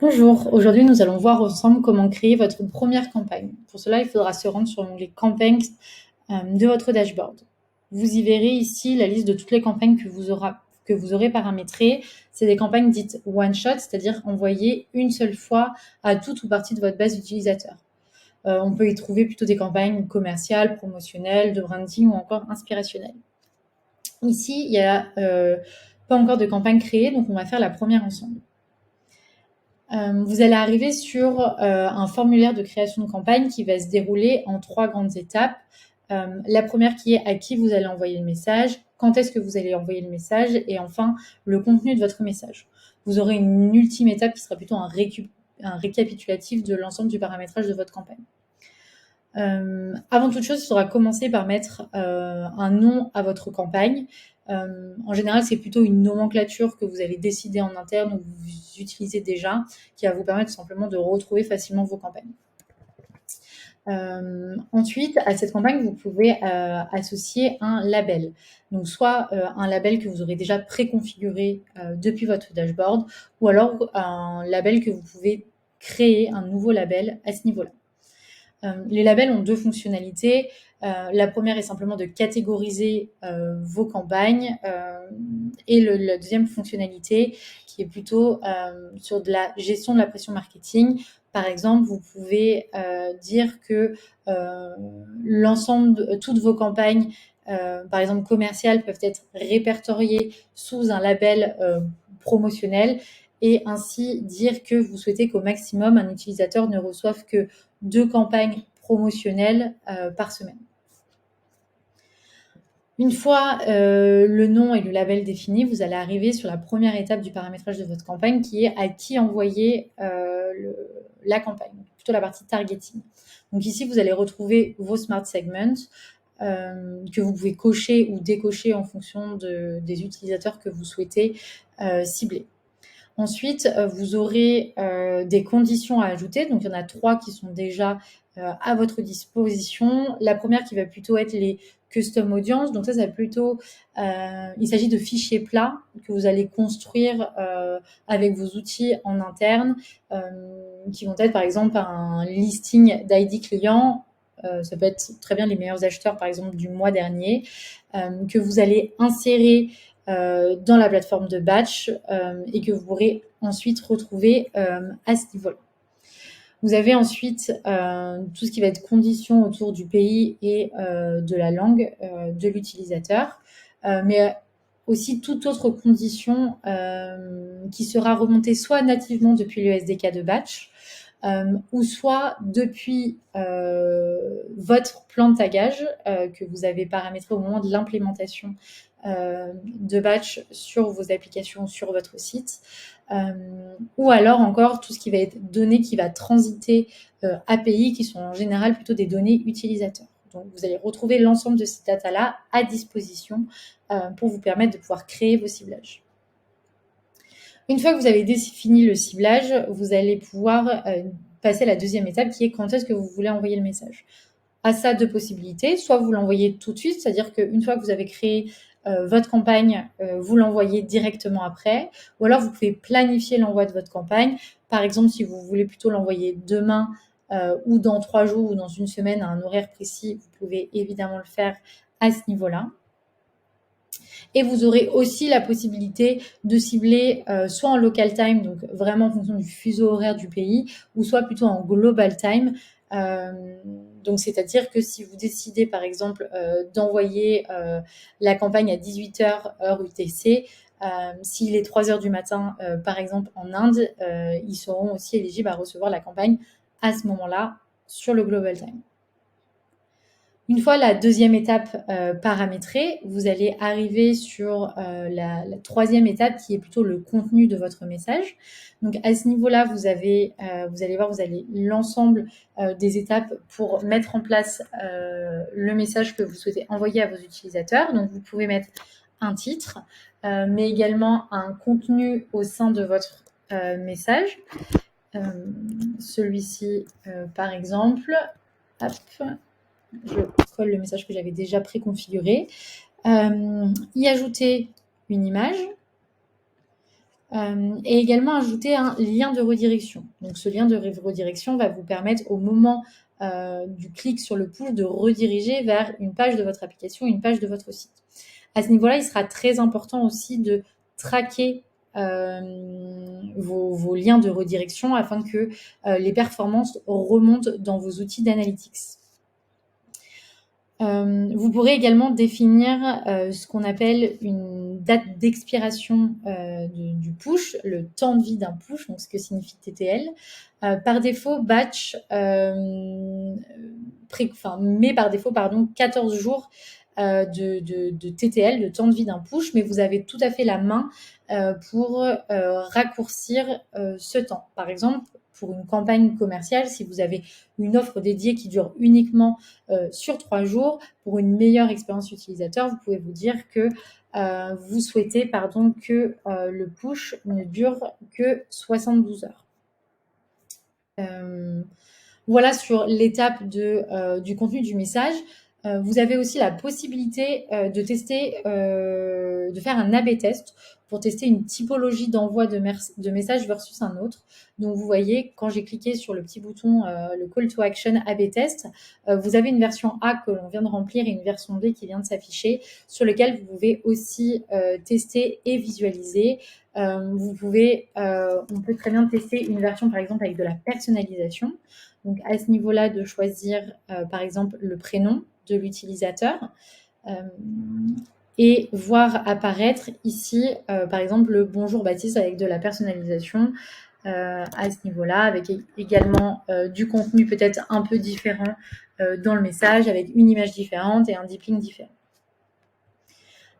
Bonjour, aujourd'hui nous allons voir ensemble comment créer votre première campagne. Pour cela, il faudra se rendre sur l'onglet Campaigns de votre dashboard. Vous y verrez ici la liste de toutes les campagnes que vous aurez paramétrées. C'est des campagnes dites one-shot, c'est-à-dire envoyées une seule fois à toute ou partie de votre base d'utilisateurs. On peut y trouver plutôt des campagnes commerciales, promotionnelles, de branding ou encore inspirationnelles. Ici, il n'y a pas encore de campagne créée, donc on va faire la première ensemble. Vous allez arriver sur un formulaire de création de campagne qui va se dérouler en 3 grandes étapes. La première qui est à qui vous allez envoyer le message, quand est-ce que vous allez envoyer le message et enfin le contenu de votre message. Vous aurez une ultime étape qui sera plutôt un récapitulatif de l'ensemble du paramétrage de votre campagne. Avant toute chose, il faudra commencer par mettre un nom à votre campagne. En général, c'est plutôt une nomenclature que vous avez décidée en interne ou que vous utilisez déjà, qui va vous permettre simplement de retrouver facilement vos campagnes. Ensuite, à cette campagne, vous pouvez associer un label. Donc, soit un label que vous aurez déjà préconfiguré depuis votre dashboard, ou alors un label que vous pouvez créer, un nouveau label à ce niveau-là. Les labels ont 2 fonctionnalités. La première est simplement de catégoriser vos campagnes et la deuxième fonctionnalité qui est plutôt sur de la gestion de la pression marketing. Par exemple, vous pouvez dire que toutes vos campagnes, par exemple commerciales, peuvent être répertoriées sous un label promotionnel et ainsi dire que vous souhaitez qu'au maximum un utilisateur ne reçoive que 2 campagnes promotionnelles par semaine. Une fois le nom et le label définis, vous allez arriver sur la première étape du paramétrage de votre campagne qui est à qui envoyer la campagne, plutôt la partie targeting. Donc ici, vous allez retrouver vos smart segments que vous pouvez cocher ou décocher en fonction des utilisateurs que vous souhaitez cibler. Ensuite, vous aurez des conditions à ajouter. Donc, il y en a 3 qui sont déjà à votre disposition. La première qui va plutôt être les custom audience. Donc, ça va plutôt... il s'agit de fichiers plats que vous allez construire avec vos outils en interne, qui vont être, par exemple, un listing d'ID client. Ça peut être très bien les meilleurs acheteurs, par exemple, du mois dernier, que vous allez insérer dans la plateforme de batch et que vous pourrez ensuite retrouver à ce niveau-là. Vous avez ensuite tout ce qui va être conditions autour du pays et de la langue de l'utilisateur, mais aussi toute autre condition qui sera remontée soit nativement depuis le SDK de batch, ou soit depuis votre plan de tagage que vous avez paramétré au moment de l'implémentation de batch sur vos applications, sur votre site, ou alors encore tout ce qui va être données qui va transiter API, qui sont en général plutôt des données utilisateurs. Donc, vous allez retrouver l'ensemble de ces data-là à disposition pour vous permettre de pouvoir créer vos ciblages. Une fois que vous avez défini le ciblage, vous allez pouvoir passer à la deuxième étape qui est quand est-ce que vous voulez envoyer le message. À ça, 2 possibilités. Soit vous l'envoyez tout de suite, c'est-à-dire qu'une fois que vous avez créé votre campagne, vous l'envoyez directement après. Ou alors, vous pouvez planifier l'envoi de votre campagne. Par exemple, si vous voulez plutôt l'envoyer demain ou dans 3 jours ou dans une semaine à un horaire précis, vous pouvez évidemment le faire à ce niveau-là. Et vous aurez aussi la possibilité de cibler soit en local time, donc vraiment en fonction du fuseau horaire du pays, ou soit plutôt en global time. Donc, c'est-à-dire que si vous décidez, par exemple, d'envoyer la campagne à 18h heure UTC, s'il est 3h du matin, par exemple, en Inde, ils seront aussi éligibles à recevoir la campagne à ce moment-là sur le global time. Une fois la deuxième étape paramétrée, vous allez arriver sur la troisième étape qui est plutôt le contenu de votre message. Donc à ce niveau-là, vous allez voir, vous avez l'ensemble des étapes pour mettre en place le message que vous souhaitez envoyer à vos utilisateurs. Donc vous pouvez mettre un titre, mais également un contenu au sein de votre message. Celui-ci, par exemple, hop, je colle le message que j'avais déjà préconfiguré. Y ajouter une image. Et également ajouter un lien de redirection. Donc ce lien de redirection va vous permettre au moment du clic sur le push de rediriger vers une page de votre application, une page de votre site. À ce niveau-là, il sera très important aussi de traquer vos liens de redirection afin que les performances remontent dans vos outils d'analytics. Vous pourrez également définir ce qu'on appelle une date d'expiration du push, le temps de vie d'un push, donc ce que signifie TTL. Par défaut, Batch met par défaut 14 jours de TTL, de temps de vie d'un push, mais vous avez tout à fait la main pour raccourcir ce temps. Par exemple, pour une campagne commerciale, si vous avez une offre dédiée qui dure uniquement sur 3 jours, pour une meilleure expérience utilisateur, vous pouvez vous dire que vous souhaitez que le push ne dure que 72 heures. Voilà sur l'étape du contenu du message. Vous avez aussi la possibilité de tester, de faire un A/B test pour tester une typologie d'envoi de messages versus un autre. Donc, vous voyez, quand j'ai cliqué sur le petit bouton, le call to action A/B test, vous avez une version A que l'on vient de remplir et une version B qui vient de s'afficher, sur lequel vous pouvez aussi tester et visualiser. On peut très bien tester une version, par exemple, avec de la personnalisation. Donc, à ce niveau-là, de choisir, par exemple, le prénom de l'utilisateur et voir apparaître ici, par exemple, le bonjour Baptiste avec de la personnalisation à ce niveau-là, avec également du contenu peut-être un peu différent dans le message, avec une image différente et un deep link différent.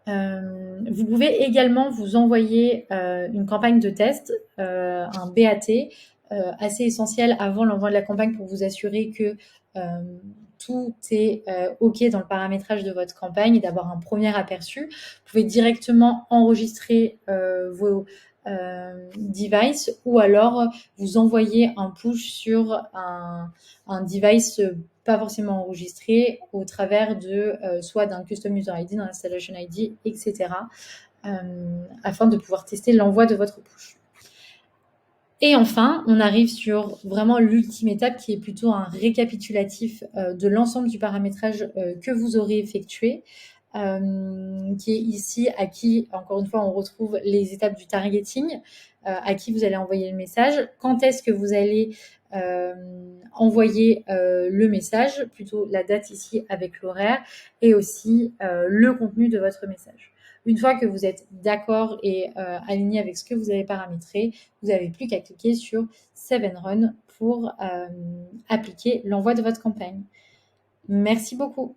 Vous pouvez également vous envoyer une campagne de test, un BAT, assez essentiel avant l'envoi de la campagne pour vous assurer que tout est OK dans le paramétrage de votre campagne et d'avoir un premier aperçu. Vous pouvez directement enregistrer vos devices ou alors vous envoyer un push sur un device pas forcément enregistré au travers de soit d'un custom user ID, d'un installation ID, etc. Afin de pouvoir tester l'envoi de votre push. Et enfin, on arrive sur vraiment l'ultime étape qui est plutôt un récapitulatif de l'ensemble du paramétrage que vous aurez effectué, qui est ici à qui, encore une fois, on retrouve les étapes du targeting, à qui vous allez envoyer le message, quand est-ce que vous allez envoyer le message, plutôt la date ici avec l'horaire, et aussi le contenu de votre message. Une fois que vous êtes d'accord et aligné avec ce que vous avez paramétré, vous n'avez plus qu'à cliquer sur Save and Run pour appliquer l'envoi de votre campagne. Merci beaucoup.